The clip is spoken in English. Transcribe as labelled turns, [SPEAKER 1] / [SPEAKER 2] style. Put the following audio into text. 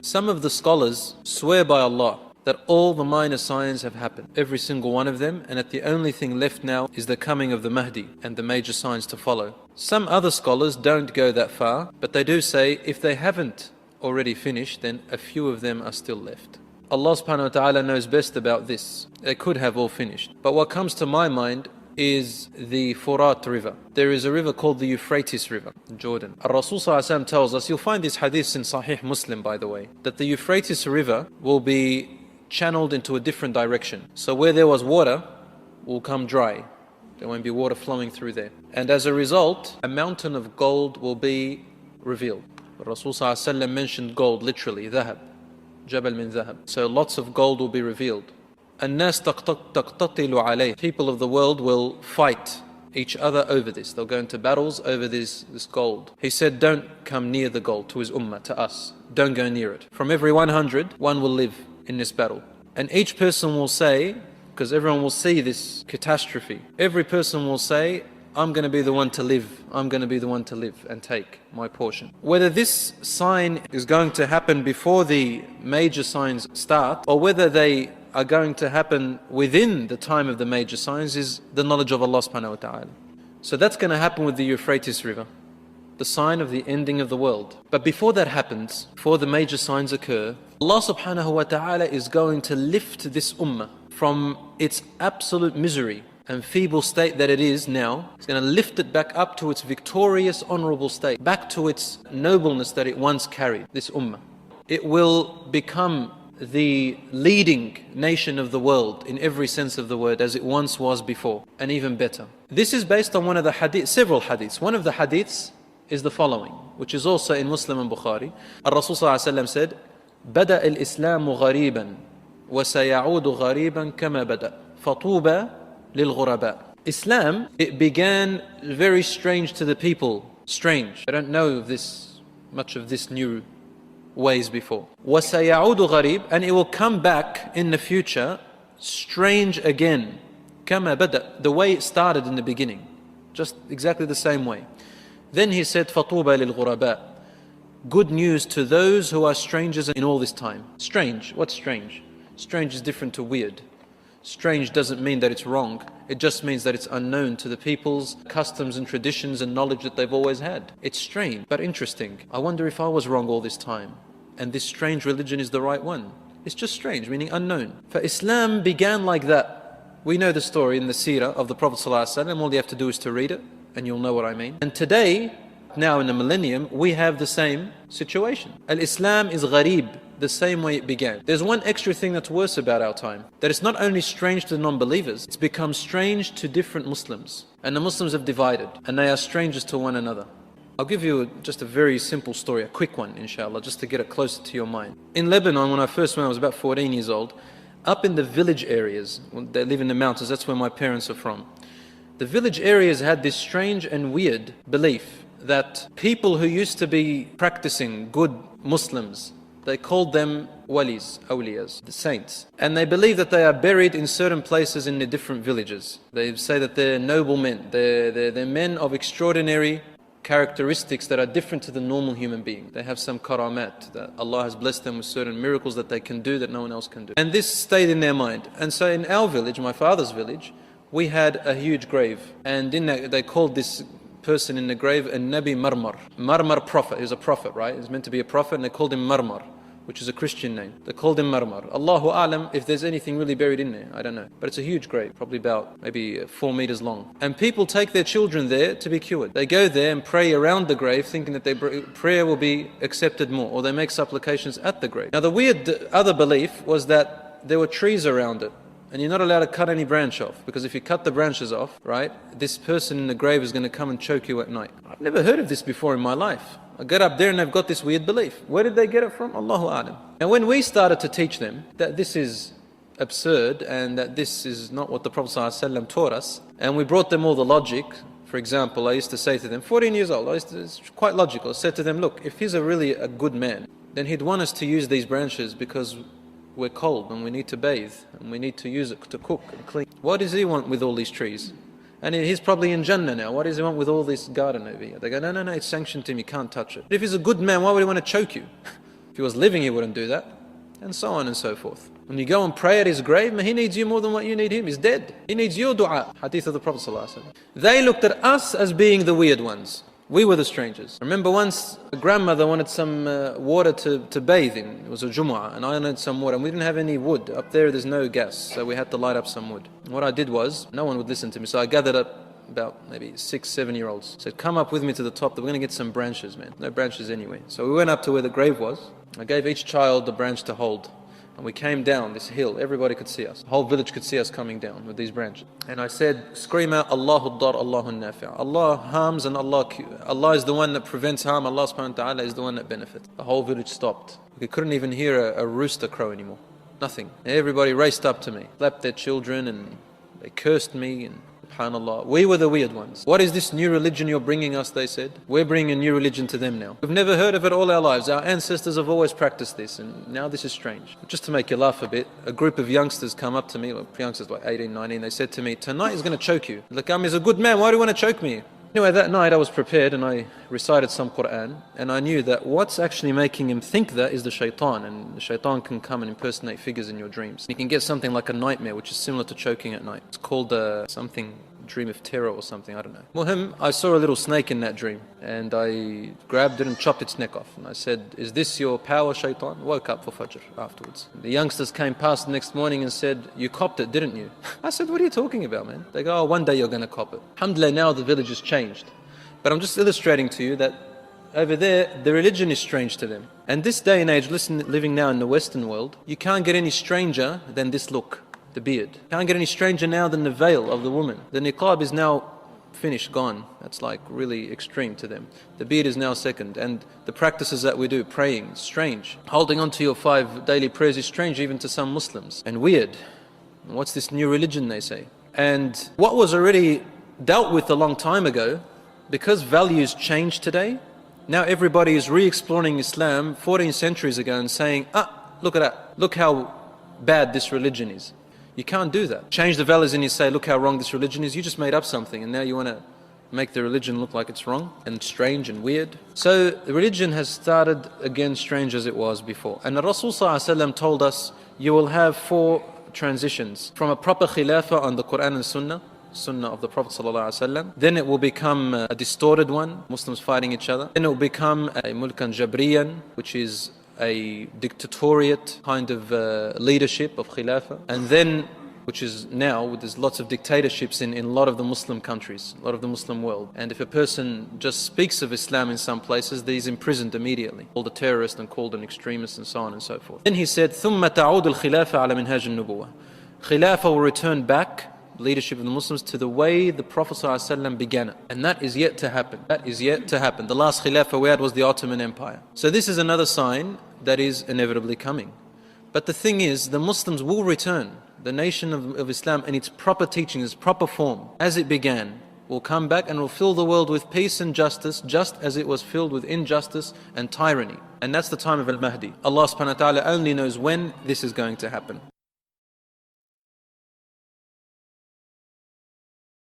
[SPEAKER 1] some of the scholars swear by Allah that all the minor signs have happened, every single one of them, and that the only thing left now is the coming of the Mahdi and the major signs to follow. Some other scholars don't go that far, but they do say if they haven't already finished, then a few of them are still left. Allah subhanahu wa ta'ala knows best about this. They could have all finished. But what comes to my mind is the Furat river. There is a river called the Euphrates river in Jordan. Rasul tells us, you'll find these hadiths in Sahih Muslim by the way, that the Euphrates river will be channeled into a different direction. So where there was water will come dry. There won't be water flowing through there. And as a result, a mountain of gold will be revealed. Rasul mentioned gold, literally, dhahab, jabal min dhahab. So lots of gold will be revealed. الناس تقتتل عليه. People of the world will fight each other over this. They'll go into battles over this gold. He said, don't come near the gold, to his ummah, to us. Don't go near it. From every 100, one will live in this battle. And each person will say, because everyone will see this catastrophe, every person will say, I'm going to be the one to live. I'm going to be the one to live and take my portion. Whether this sign is going to happen before the major signs start, or whether they are going to happen within the time of the major signs, is the knowledge of Allah subhanahu wa ta'ala. So that's going to happen with the Euphrates river, the sign of the ending of the world. But before that happens, before the major signs occur, Allah subhanahu wa ta'ala is going to lift this ummah from its absolute misery and feeble state that it is now. He's going to lift it back up to its victorious, honorable state, back to its nobleness that it once carried, this ummah. It will become the leading nation of the world in every sense of the word, as it once was before, and even better. This is based on one of the hadiths, several hadiths. One of the hadiths is the following, which is also in Muslim and Bukhari. Rasul said, بدأ الإسلام غريبا وسيعود غريبا كما بدأ فطوبى للغرباء. Islam, it began very strange to the people. Strange. They don't know much of this new ways before. وَسَيَعُودُ غَرِيبٌ, and it will come back in the future strange again. كَمَا بَدَأ, the way it started in the beginning. Just exactly the same way. Then he said, فَطُوبَى لِلْغُرَبَاء. Good news to those who are strangers in all this time. Strange. What's strange? Strange is different to weird. Strange doesn't mean that it's wrong. It just means that it's unknown to the people's customs and traditions and knowledge that they've always had. It's strange, but interesting. I wonder if I was wrong all this time, and this strange religion is the right one. It's just strange, meaning unknown. For Islam began like that. We know the story in the seerah of the Prophet ﷺ. All you have to do is to read it, and you'll know what I mean. And today, now in the millennium, we have the same situation. Al-Islam is gharib, the same way it began. There's one extra thing that's worse about our time, that it's not only strange to the non-believers, it's become strange to different Muslims. And the Muslims have divided, and they are strangers to one another. I'll give you just a very simple story, a quick one, inshallah, just to get it closer to your mind. In Lebanon, when I first went, I was about 14 years old. Up in the village areas, they live in the mountains, that's where my parents are from. The village areas had this strange and weird belief that people who used to be practicing good Muslims, they called them walis, awliyas, the saints. And they believe that they are buried in certain places in the different villages. They say that they're noble men. They're men of extraordinary characteristics that are different to the normal human being. They have some karamat, that Allah has blessed them with certain miracles that they can do that no one else can do. And this stayed in their mind. And so in our village, my father's village, we had a huge grave. And in that, they called this person in the grave a Nabi Marmar. Marmar prophet. He was a prophet, right? He was meant to be a prophet, and they called him Marmar, which is a Christian name. They called him Marmar. Allahu A'lam if there's anything really buried in there. I don't know. But it's a huge grave, probably about maybe 4 meters long. And people take their children there to be cured. They go there and pray around the grave, thinking that their prayer will be accepted more, or they make supplications at the grave. Now the weird other belief was that there were trees around it, and you're not allowed to cut any branch off, because if you cut the branches off, right, this person in the grave is going to come and choke you at night. I've never heard of this before in my life. I get up there and they've got this weird belief. Where did they get it from? Allahu A'lam. And when we started to teach them that this is absurd and that this is not what the Prophet ﷺ taught us, and we brought them all the logic. For example, I used to say to them, 14 years old, it's quite logical. I said to them, look, if he's really a good man, then he'd want us to use these branches because we're cold and we need to bathe and we need to use it to cook and clean. What does he want with all these trees? And he's probably in Jannah now. What does he want with all this garden over here? They go, no, it's sanctioned to him, you can't touch it. But if he's a good man, why would he want to choke you? If he was living, he wouldn't do that. And so on and so forth. When you go and pray at his grave, he needs you more than what you need him. He's dead. He needs your dua. Hadith of the Prophet ﷺ. They looked at us as being the weird ones. We were the strangers. Remember once a grandmother wanted some water to bathe in. It was a Jumu'ah, and I wanted some water, and we didn't have any wood. Up there's no gas, so we had to light up some wood. And what I did was, no one would listen to me, so I gathered up about maybe 6, 7-year-olds. Said, come up with me to the top, we're going to get some branches, man. No branches anyway. So we went up to where the grave was. I gave each child a branch to hold. And we came down this hill, everybody could see us. The whole village could see us coming down with these branches. And I said, scream out, Allahu Dar, Allahu Nafi'. Allah harms and Allah is the one that prevents harm, Allah subhanahu wa ta'ala is the one that benefits. The whole village stopped. We couldn't even hear a rooster crow anymore. Nothing. Everybody raced up to me, slapped their children, and they cursed me, and subhanallah. We were the weird ones. What is this new religion you're bringing us, they said. We're bringing a new religion to them now. We've never heard of it all our lives. Our ancestors have always practiced this, and now this is strange. Just to make you laugh a bit, a group of youngsters come up to me, youngsters like 18, 19, they said to me, tonight is going to choke you. Lakam is a good man, why do you want to choke me? Anyway, that night I was prepared and I recited some Quran, and I knew that what's actually making him think that is the shaitan, and the shaitan can come and impersonate figures in your dreams. You can get something like a nightmare, which is similar to choking at night. It's called something, dream of terror or something, I don't know. Muhim, I saw a little snake in that dream, and I grabbed it and chopped its neck off. And I said, is this your power, shaitan? Woke up for Fajr afterwards. The youngsters came past the next morning and said, you copped it, didn't you? I said, what are you talking about, man? They go, oh, one day you're going to cop it. Alhamdulillah, now the village has changed. But I'm just illustrating to you that over there, the religion is strange to them. And this day and age, living now in the Western world, you can't get any stranger than this look. The beard. Can't get any stranger now than the veil of the woman. The niqab is now finished, gone. That's like really extreme to them. The beard is now second. And the practices that we do, praying, strange. Holding on to your 5 daily prayers is strange even to some Muslims. And weird. What's this new religion, they say? And what was already dealt with a long time ago, because values change today, now everybody is re-exploring Islam 14 centuries ago and saying, look at that. Look how bad this religion is. You can't do that. Change the values and you say, look how wrong this religion is. You just made up something and now you want to make the religion look like it's wrong and strange and weird. So the religion has started again strange as it was before. And the Rasul ﷺ told us, you will have 4 transitions. From a proper khilafah on the Quran and Sunnah of the Prophet ﷺ. Then it will become a distorted one, Muslims fighting each other. Then it will become a mulkan jabriyan, which is a dictatoriate kind of leadership of khilafah. And then, which is now, there's lots of dictatorships in a lot of the Muslim countries, a lot of the Muslim world. And if a person just speaks of Islam in some places, he's imprisoned immediately, called a terrorist and called an extremist and so on and so forth. Then he said, ثُمَّ تَعُودُ الْخِلَافَ عَلَى مِنْهَاجِ النُّبُوَّةِ. Khilafah will return back, leadership of the Muslims, to the way the Prophet ﷺ began it. And that is yet to happen. That is yet to happen. The last Khilafah we had was the Ottoman Empire. So this is another sign that is inevitably coming. But the thing is, the Muslims will return. The nation of Islam in its proper teaching, its proper form, as it began, will come back and will fill the world with peace and justice, just as it was filled with injustice and tyranny. And that's the time of Al-Mahdi. Allah subhanahu wa ta'ala only knows when this is going to happen.